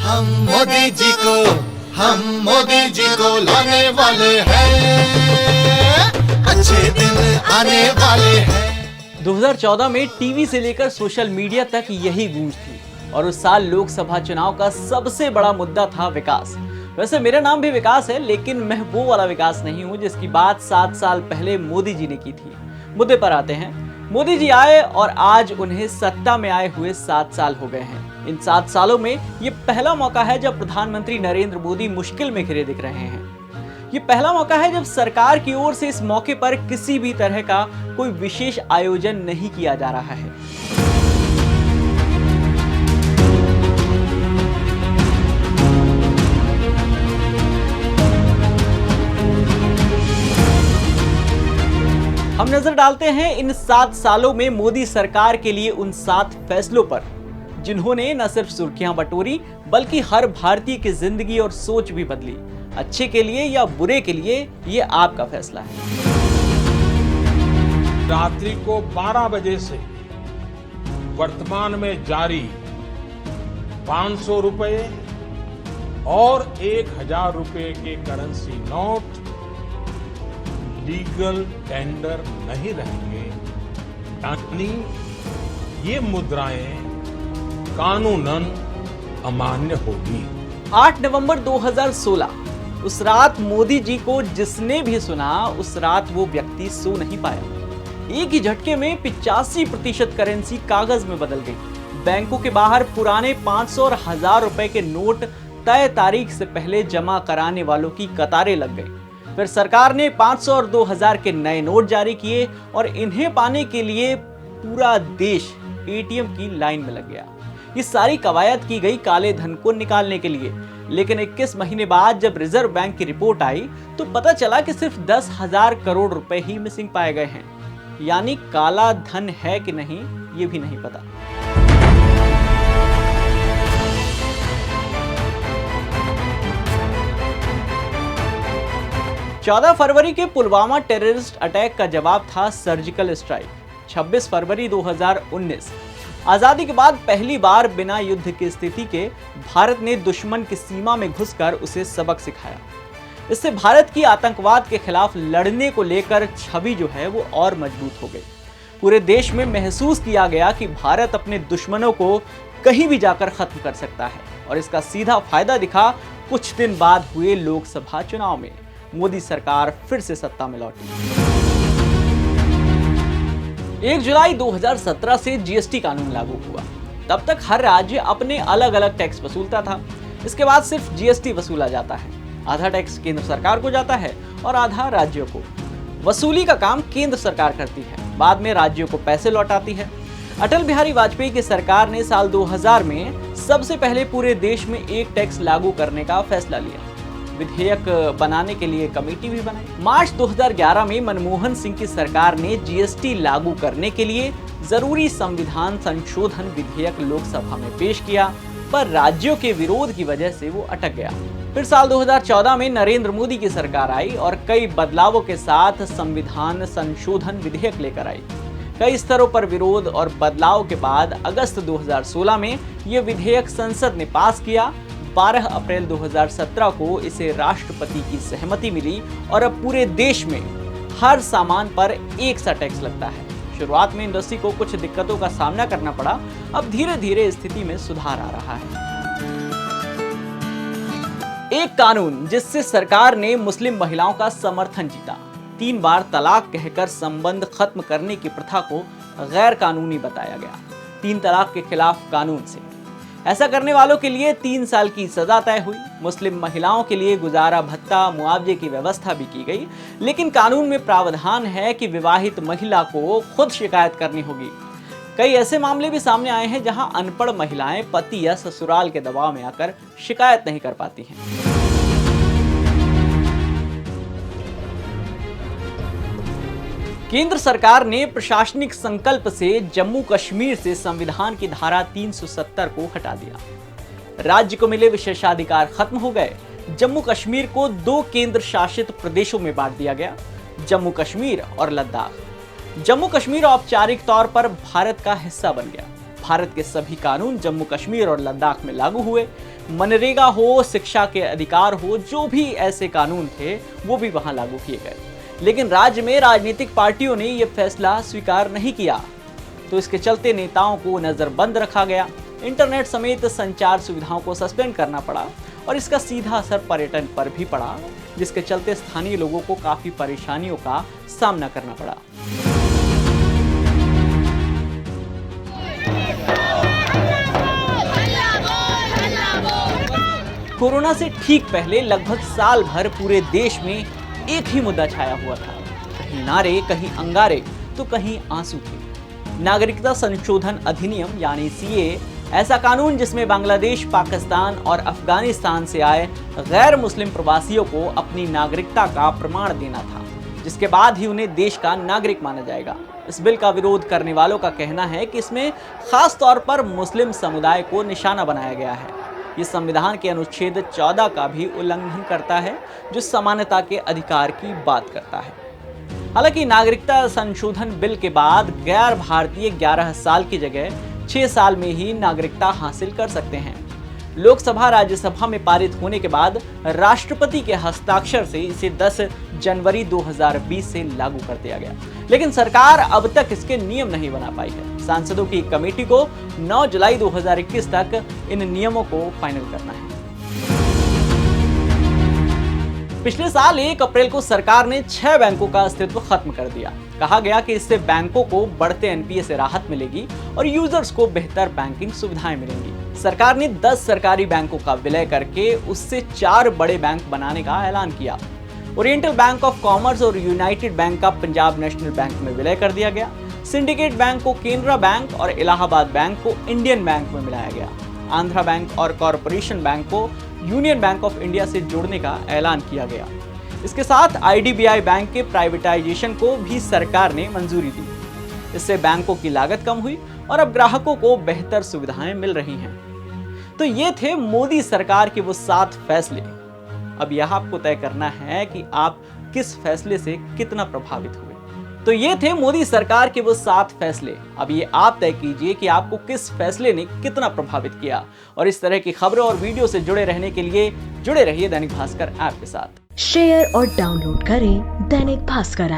हम मोदी जी को, हम मोदी जी को लाने वाले हैं, अच्छे दिन आने वाले हैं। 2014 में टीवी से लेकर सोशल मीडिया तक यही गूंज थी और उस साल लोकसभा चुनाव का सबसे बड़ा मुद्दा था विकास। वैसे मेरा नाम भी विकास है, लेकिन मैं वो वाला विकास नहीं हूँ जिसकी बात 7 साल पहले मोदी जी ने की थी। मुद्दे पर आते हैं। मोदी जी आए और आज उन्हें सत्ता में आए हुए 7 साल हो गए हैं। इन 7 सालों में ये पहला मौका है जब प्रधानमंत्री नरेंद्र मोदी मुश्किल में घिरे दिख रहे हैं। ये पहला मौका है जब सरकार की ओर से इस मौके पर किसी भी तरह का कोई विशेष आयोजन नहीं किया जा रहा है। हम नजर डालते हैं इन 7 सालों में मोदी सरकार के लिए उन 7 फैसलों पर, जिन्होंने न सिर्फ सुर्खियां बटोरी बल्कि हर भारतीय की जिंदगी और सोच भी बदली। अच्छे के लिए या बुरे के लिए, ये आपका फैसला है। रात्रि को 12 बजे से वर्तमान में जारी 500 रुपए और 1000 रुपए के करेंसी नोट लीगल टेंडर नहीं रहेंगे, यानी ये मुद्राएं कानूनन अमान्य होगी। 8 नवंबर 2016, उस रात मोदी जी को जिसने भी सुना, उस रात वो व्यक्ति सो नहीं पाया। एक ही झटके में 85% करेंसी कागज में बदल गई। बैंकों के बाहर पुराने 500 और 1000 रुपए के नोट तय तारीख से पहले जमा कराने वालों की कतारें लग गई। फिर सरकार ने 500 और 2000 के नए नोट जारी किए और इन्हें पाने के लिए पूरा देश एटीएम की लाइन में लग गया। ये सारी कवायद की गई काले धन को निकालने के लिए। लेकिन 21 महीने बाद जब रिजर्व बैंक की रिपोर्ट आई तो पता चला कि सिर्फ 10,000 करोड़ रुपए ही मिसिंग पाए गए हैं। यानी काला धन है कि नहीं, ये भी नहीं पता। चौदह फरवरी के पुलवामा टेररिस्ट अटैक का जवाब था सर्जिकल स्ट्राइक। 26 फरवरी 2019, आजादी के बाद पहली बार बिना युद्ध की स्थिति के भारत ने दुश्मन की सीमा में घुसकर उसे सबक सिखाया। इससे भारत की आतंकवाद के खिलाफ लड़ने को लेकर छवि जो है वो और मजबूत हो गई। पूरे देश में महसूस किया गया कि भारत अपने दुश्मनों को कहीं भी जाकर खत्म कर सकता है और इसका सीधा फायदा दिखा कुछ दिन बाद हुए लोकसभा चुनाव में। मोदी सरकार फिर से सत्ता में लौटी। 1 जुलाई 2017 से जीएसटी कानून लागू हुआ। तब तक हर राज्य अपने अलग अलग टैक्स वसूलता था। इसके बाद सिर्फ जीएसटी वसूला जाता है। आधा टैक्स केंद्र सरकार को जाता है और आधा राज्यों को। वसूली का काम केंद्र सरकार करती है, बाद में राज्यों को पैसे लौटाती है। अटल बिहारी वाजपेयी की सरकार ने साल 2000 में सबसे पहले पूरे देश में एक टैक्स लागू करने का फैसला लिया। विधेयक बनाने के लिए कमेटी भी बनाई। मार्च 2011 में मनमोहन सिंह की सरकार ने जीएसटी लागू करने के लिए जरूरी संविधान संशोधन विधेयक लोकसभा में पेश किया, पर राज्यों के विरोध की वजह से वो अटक गया। फिर साल 2014 में नरेंद्र मोदी की सरकार आई और कई बदलावों के साथ संविधान संशोधन विधेयक लेकर आई। कई स्तरों पर विरोध और बदलाव के बाद अगस्त 2016 में यह विधेयक संसद ने पास किया। 12 अप्रैल 2017 को इसे राष्ट्रपति की सहमति मिली और अब पूरे देश में हर सामान पर एक सा टैक्स लगता है। शुरुआत में इंडस्ट्री को कुछ दिक्कतों का सामना करना पड़ा, अब धीरे धीरे स्थिति में सुधार आ रहा है। एक कानून जिससे सरकार ने मुस्लिम महिलाओं का समर्थन जीता। 3 बार तलाक कहकर संबंध खत्म करने की प्रथा को गैर कानूनी बताया गया। 3 तलाक के खिलाफ कानून से ऐसा करने वालों के लिए 3 साल की सजा तय हुई। मुस्लिम महिलाओं के लिए गुजारा भत्ता, मुआवजे की व्यवस्था भी की गई। लेकिन कानून में प्रावधान है कि विवाहित महिला को खुद शिकायत करनी होगी। कई ऐसे मामले भी सामने आए हैं जहां अनपढ़ महिलाएं पति या ससुराल के दबाव में आकर शिकायत नहीं कर पाती हैं। केंद्र सरकार ने प्रशासनिक संकल्प से जम्मू कश्मीर से संविधान की धारा 370 को हटा दिया। राज्य को मिले विशेषाधिकार खत्म हो गए। जम्मू कश्मीर को 2 केंद्र शासित प्रदेशों में बांट दिया गया, जम्मू कश्मीर और लद्दाख। जम्मू कश्मीर औपचारिक तौर पर भारत का हिस्सा बन गया। भारत के सभी कानून जम्मू कश्मीर और लद्दाख में लागू हुए। मनरेगा हो, शिक्षा के अधिकार हो, जो भी ऐसे कानून थे वो भी वहां लागू किए गए। लेकिन राज्य में राजनीतिक पार्टियों ने यह फैसला स्वीकार नहीं किया, तो इसके चलते नेताओं को नजरबंद रखा गया, इंटरनेट समेत संचार सुविधाओं को सस्पेंड करना पड़ा और इसका सीधा असर पर्यटन पर भी पड़ा, जिसके चलते स्थानीय लोगों को काफी परेशानियों का सामना करना पड़ा। कोरोना से ठीक पहले लगभग साल भर पूरे देश में एक ही मुद्दा छाया हुआ था, कहीं नारे, कहीं अंगारे तो कहीं आंसू थे। नागरिकता संशोधन अधिनियम यानी सीए, ऐसा कानून जिसमें बांग्लादेश, पाकिस्तान और अफगानिस्तान से आए गैर मुस्लिम प्रवासियों को अपनी नागरिकता का प्रमाण देना था, जिसके बाद ही उन्हें देश का नागरिक माना जाएगा। इस बिल का विरोध करने वालों का कहना है कि इसमें खास तौर पर मुस्लिम समुदाय को निशाना बनाया गया है। ये संविधान के अनुच्छेद 14 का भी उल्लंघन करता है, जो समानता के अधिकार की बात करता है। हालांकि नागरिकता संशोधन बिल के बाद गैर भारतीय 11 साल की जगह 6 साल में ही नागरिकता हासिल कर सकते हैं। लोकसभा, राज्यसभा में पारित होने के बाद राष्ट्रपति के हस्ताक्षर से इसे 10 जनवरी 2020 से लागू कर दिया गया, लेकिन सरकार अब तक इसके नियम नहीं बना पाई है। सांसदों की कमेटी को 9 जुलाई 2021 तक इन नियमों को फाइनल करना है। पिछले साल 1 अप्रैल को सरकार ने 6 बैंकों का अस्तित्व खत्म कर दिया। कहा गया कि इससे बैंकों को बढ़ते एनपीए से राहत मिलेगी और यूजर्स को बेहतर बैंकिंग सुविधाएं मिलेंगी। सरकार ने 10 सरकारी बैंकों का विलय करके उससे 4 बड़े बैंक बनाने का ऐलान किया। ओरिएंटल बैंक ऑफ कॉमर्स और यूनाइटेड बैंक का पंजाब नेशनल बैंक में विलय कर दिया गया। सिंडिकेट बैंक को केनरा बैंक और इलाहाबाद बैंक को इंडियन बैंक में मिलाया गया। आंध्रा बैंक और कॉरपोरेशन बैंक को यूनियन बैंक ऑफ इंडिया से जोड़ने का ऐलान किया गया। इसके साथ आईडीबीआई बैंक के प्राइवेटाइजेशन को भी सरकार ने मंजूरी दी। इससे बैंकों की लागत कम हुई और अब ग्राहकों को बेहतर सुविधाएं मिल रही हैं। तो ये थे मोदी सरकार के वो 7 फैसले। अब यह आपको तय करना है कि आप किस फैसले से कितना प्रभावित हुए। तो ये थे मोदी सरकार के वो 7 फैसले। अब ये आप तय कीजिए कि आपको किस फैसले ने कितना प्रभावित किया। और इस तरह की खबरों और वीडियो से जुड़े रहने के लिए जुड़े रहिए दैनिक भास्कर ऐप के साथ। शेयर और डाउनलोड करें दैनिक भास्कर ऐप।